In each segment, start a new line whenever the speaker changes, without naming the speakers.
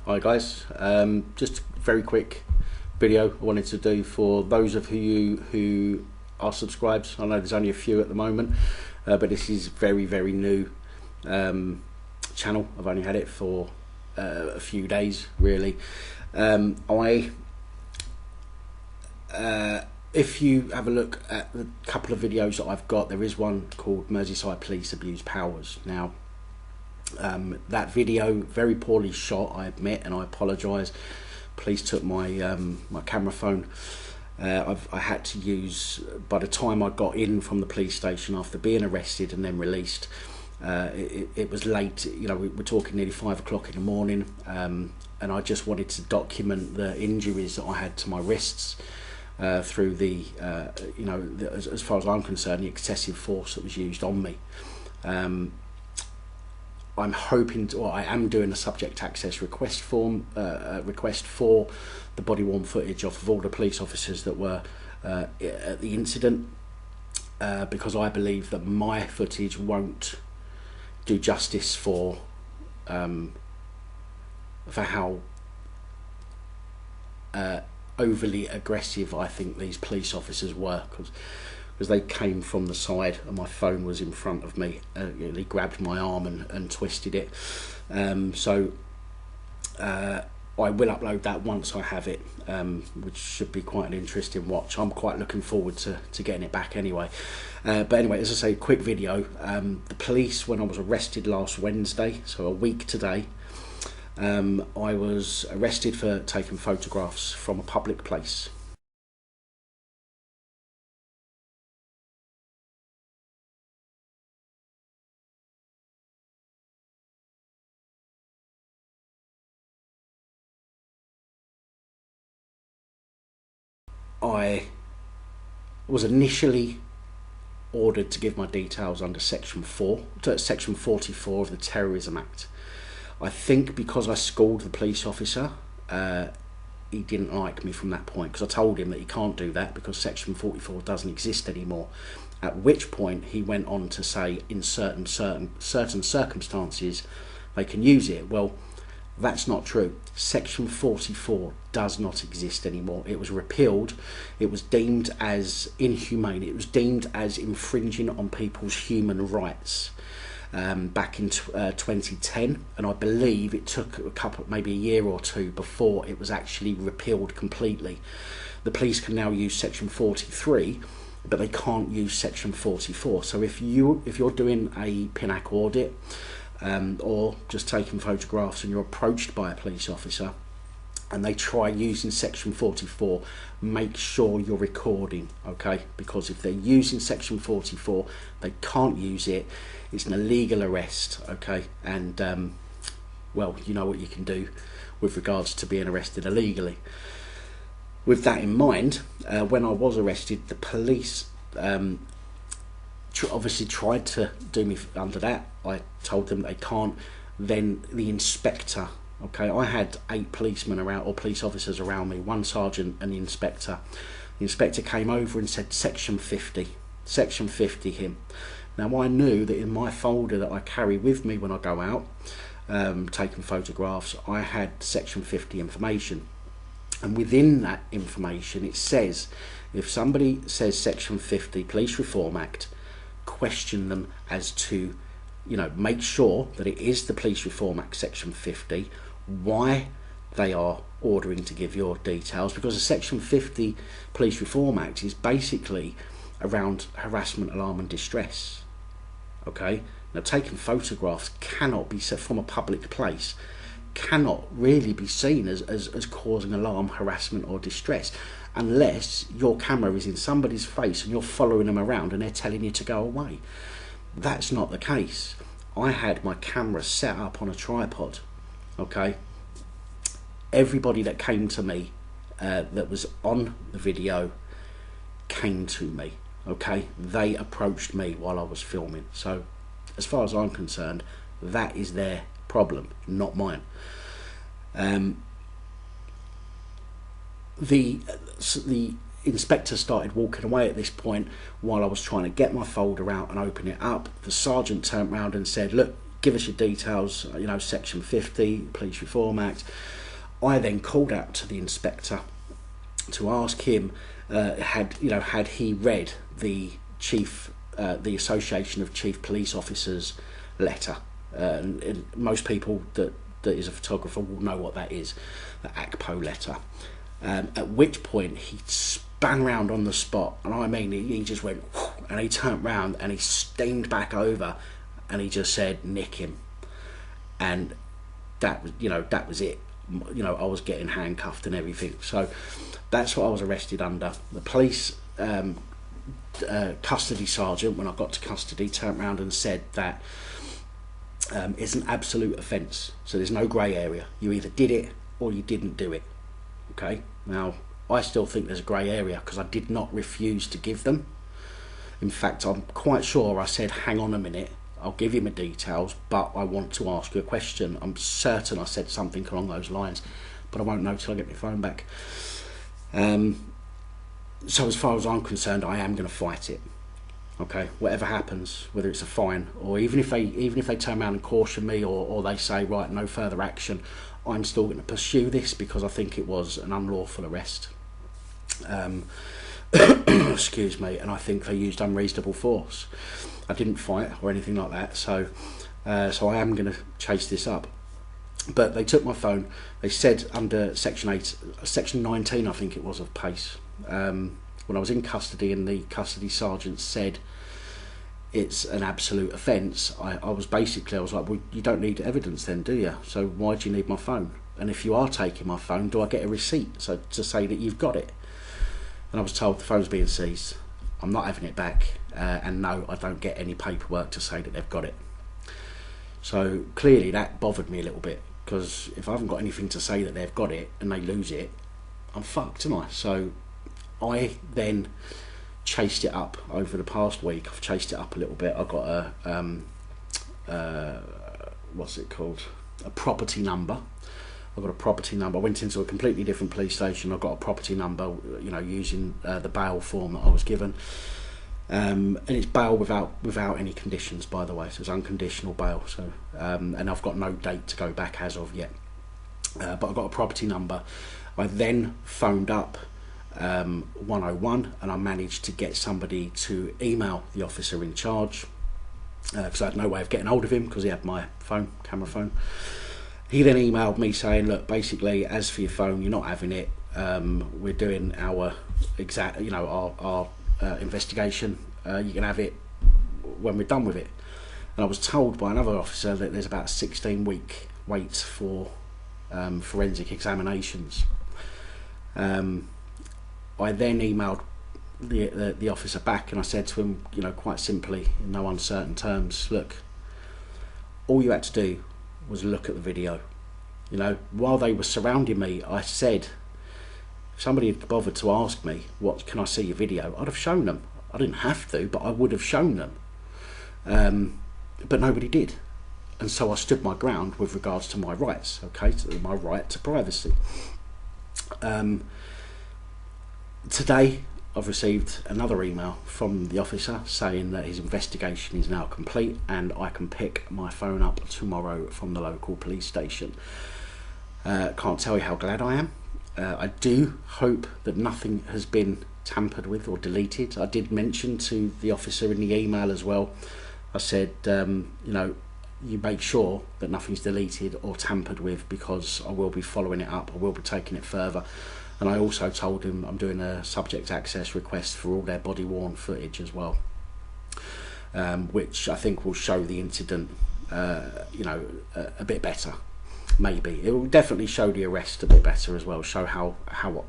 Hi guys, just a very quick video I wanted to do for those of you who are subscribed. I know there's only a few at the moment, but this is very new channel. I've only had it for a few days really. If you have a look at the couple of videos that I've got, there is one called Merseyside Police Abuse Powers. Now that video, very poorly shot, I admit, and I apologise. Police took my my camera phone. I had to use, by the time I got in from the police station after being arrested and then released, it was late. You know, we're talking nearly 5 o'clock in the morning, and I just wanted to document the injuries that I had to my wrists through the, you know, as far as I'm concerned, the excessive force that was used on me. I'm hoping to, or I am doing a subject access request form, request for the body worn footage of all the police officers that were at the incident, because I believe that my footage won't do justice for how overly aggressive I think these police officers were, because they came from the side and my phone was in front of me. They grabbed my arm and twisted it. So I will upload that once I have it, which should be quite an interesting watch. I'm quite looking forward to getting it back anyway. But anyway, as I say, quick video. The police, when I was arrested last Wednesday, so a week today, I was arrested for taking photographs from a public place. I was initially ordered to give my details under section 44 of the Terrorism Act. I think because I schooled the police officer, he didn't like me from that point, because I told him that he can't do that because section 44 doesn't exist anymore. At which point he went on to say in certain circumstances they can use it. Well, that's not true. Section 44 does not exist anymore. It was repealed. It was deemed as inhumane. It was deemed as infringing on people's human rights back in 2010, and I believe it took maybe a year or two before it was actually repealed completely. The police can now use section 43, but they can't use section 44. So if you're doing a PINAC audit, or just taking photographs and you're approached by a police officer and they try using section 44, make sure you're recording, okay? Because if they're using section 44, they can't use it. It's an illegal arrest, okay? And well, you know what you can do with regards to being arrested illegally. With that in mind, when I was arrested, the police obviously tried to do me under that. I told them they can't. Then the inspector, okay, I had 8 policemen around, or police officers around me, 1 sergeant and the inspector. The inspector came over and said section 50 him. Now I knew that in my folder that I carry with me when I go out taking photographs, I had section 50 information, and within that information it says if somebody says section 50 Police Reform Act, question them as to, you know, make sure that it is the Police Reform Act section 50, why they are ordering to give your details, because the section 50 Police Reform Act is basically around harassment, alarm and distress. Okay, now taking photographs cannot be set from a public place, cannot really be seen as causing alarm, harassment or distress, unless your camera is in somebody's face and you're following them around and they're telling you to go away. That's not the case. I had my camera set up on a tripod, okay? Everybody that came to me that was on the video came to me, okay? They approached me while I was filming. So as far as I'm concerned, that is their problem, not mine. The inspector started walking away at this point while I was trying to get my folder out and open it up. The sergeant turned around and said, look, give us your details, you know, section 50, Police Reform Act. I then called out to the inspector to ask him, had he read the the Association of Chief Police Officers letter. And most people that is a photographer will know what that is, the ACPO letter. At which point he span round on the spot, and I mean he just went whoosh, and he turned round and he steamed back over and he just said, nick him. And that was it. You know, I was getting handcuffed and everything. So that's what I was arrested under. The police custody sergeant, when I got to custody, turned around and said that it's an absolute offence, so there's no grey area. You either did it or you didn't do it. Okay, now I still think there's a grey area because I did not refuse to give them. In fact, I'm quite sure I said, hang on a minute, I'll give you my details, but I want to ask you a question. I'm certain I said something along those lines, but I won't know till I get my phone back. So as far as I'm concerned, I am going to fight it. Okay, whatever happens, whether it's a fine or even if they turn around and caution me or they say, right, no further action, I'm still going to pursue this because I think it was an unlawful arrest. Excuse me, and I think they used unreasonable force. I didn't fight or anything like that, so I am going to chase this up. But they took my phone. They said under section 19, I think it was, of PACE, when I was in custody and the custody sergeant said it's an absolute offence, I was like, well, you don't need evidence then, do you? So why do you need my phone? And if you are taking my phone, do I get a receipt to say that you've got it? And I was told the phone's being seized. I'm not having it back, and no, I don't get any paperwork to say that they've got it. So clearly that bothered me a little bit, because if I haven't got anything to say that they've got it and they lose it, I'm fucked, am I? So I then chased it up over the past week. I've chased it up a little bit. I got a what's it called? A property number. I got a property number. I went into a completely different police station. I got a property number, you know, using the bail form that I was given. And it's bail without any conditions, by the way. So it's unconditional bail. So and I've got no date to go back as of yet. But I got a property number. I then phoned up 101 and I managed to get somebody to email the officer in charge, because I had no way of getting hold of him because he had my camera phone. He then emailed me saying, look, basically, as for your phone, you're not having it. We're doing our investigation. You can have it when we're done with it. And I was told by another officer that there's about a 16-week wait for forensic examinations. I then emailed the officer back and I said to him, you know, quite simply, in no uncertain terms, look, all you had to do was look at the video. You know, while they were surrounding me, I said, if somebody had bothered to ask me, what can I see your video, I'd have shown them. I didn't have to, but I would have shown them. But nobody did. And so I stood my ground with regards to my rights, okay, to my right to privacy. Today I've received another email from the officer saying that his investigation is now complete and I can pick my phone up tomorrow from the local police station. Can't tell you how glad I am. I do hope that nothing has been tampered with or deleted. I did mention to the officer in the email as well, I said, you know, you make sure that nothing's deleted or tampered with, because I will be following it up, I will be taking it further. And I also told him I'm doing a subject access request for all their body worn footage as well, which I think will show the incident, you know, a bit better. Maybe it will definitely show the arrest a bit better as well. Show how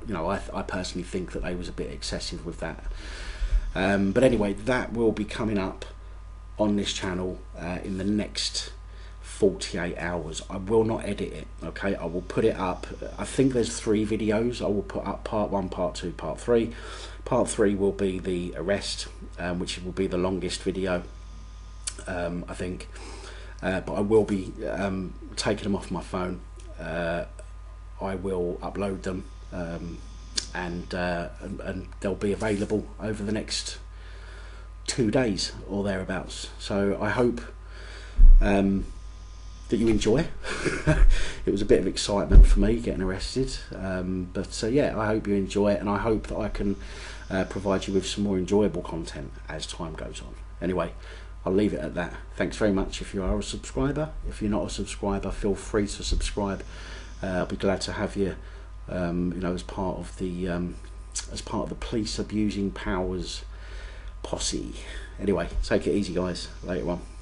you know, I personally think that they was a bit excessive with that. But anyway, that will be coming up on this channel in the next 48 hours. I will not edit it, okay? I will put it up. I think there's 3 videos. I will put up part 1, part 2, part 3. Part 3 will be the arrest, which will be the longest video, I think. But I will be taking them off my phone. I will upload them, and they'll be available over the next 2 days or thereabouts. So I hope that you enjoy. It was a bit of excitement for me getting arrested, but yeah, I hope you enjoy it, and I hope that I can provide you with some more enjoyable content as time goes on. Anyway, I'll leave it at that. Thanks very much if you are a subscriber. If you're not a subscriber, feel free to subscribe. I'll be glad to have you, you know, as part of the police abusing powers posse. Anyway, take it easy, guys. Later on.